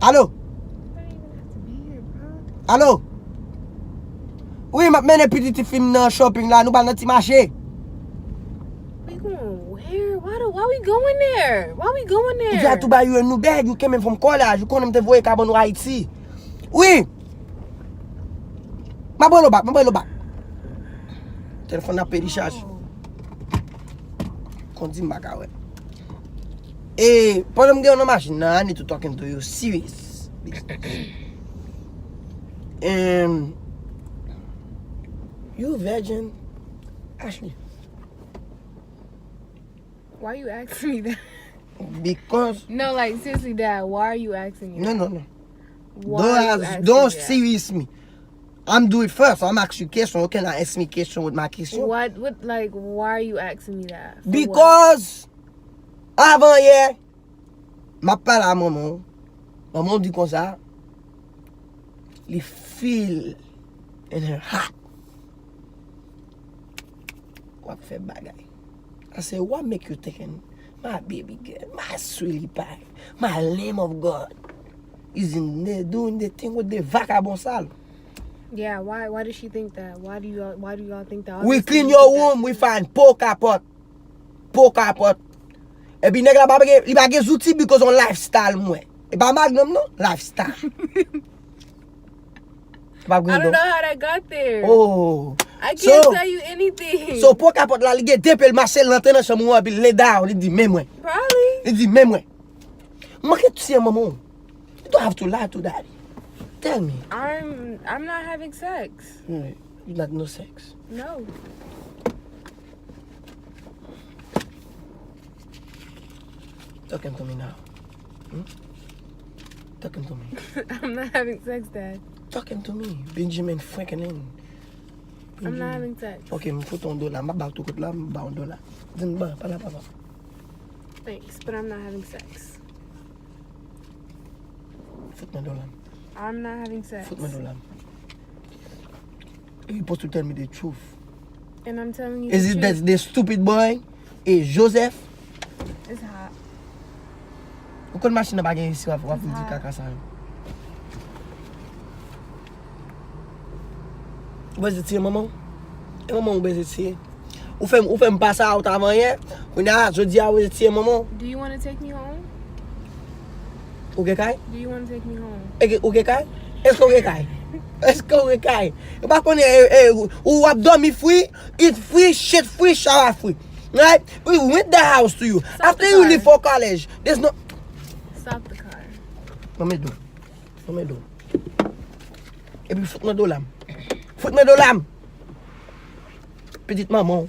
Allô? Allô? Oui, m'a mené petit film dans shopping là, nous allons dans petit marché. We going where? Why we going there? Why we going there? You have to buy you a new bag. You came in from college. You couldn't te voyer carbon Haïti. Oui. Ma boy le bac. Téléphone n'a pas de charge. Qu'on dit m'baka ouais. Et pendant que je suis dans la machine, I need to talking to you serious. You virgin, Ashley? Why you asking me that? Because No, like seriously, Dad. Why are you asking me? no. Why are you asking Don't me that? serious me. I'm do it first. I'm ask you question. You cannot ask me question with my question. What? Like, why are you asking me that? For what? Because avant hier, m'a parlé à maman. Maman dit comme ça. Les feel in her heart. What fait bagay? I said, what make you thinking my baby girl, my sweetie pie, my lamb of God is in there doing the thing with the vagabond sale? Yeah. Why does she think that? Why do y'all think that? We Obviously, clean you your think that room, too. we find poker pot. Et puis nèg la ba il ba gen zouti because on lifestyle mwen. E ba magnum non? Lifestyle. I don't know how that got there. Oh. I can't So- tell you anything. So poker pot la li gen depel Marcel rentre dans chambre mwen puis lay down, li di même mwen. Probably. Il dit même mwen. Mwen ke tu sais maman. You don't have to lie to daddy. Tell me. I'm not having sex. You not no sex. No. Talking to me now. Talking to me. I'm not having sex, Dad. Talking to me. Benjamin Franklin. I'm not having sex. Ok, mwen fout ton $, mwen ba tout kote la, mwen ba $1. Din ba, pa la. Thanks, but I'm not having sex. Fout $1. I'm not having sex. Fout $1. You're supposed to tell me the truth. And I'm telling you Is the it truth. that the stupid boy is Joseph? It's hot. Ou kon machine nan bagen isi wap di kaka sa yo? Ou bez etiye maman? E maman ou bez etiye? Ou fem pasa out avan ye? Ou na jodi a ou etiye maman? Do you want to take me home? Ou ge kay? Do you want to take me home? Ou ge kay? Eske ou ge kay? Eske ou ge kay? E ba konen ou wap dormi free, eat free, shit free, shower free. Right? We rent the house to you. Stop After the you car. leave for college, there's no... Stop the car. Fome do. E pi fout mè do lam. Fout mè do lam. Petite maman.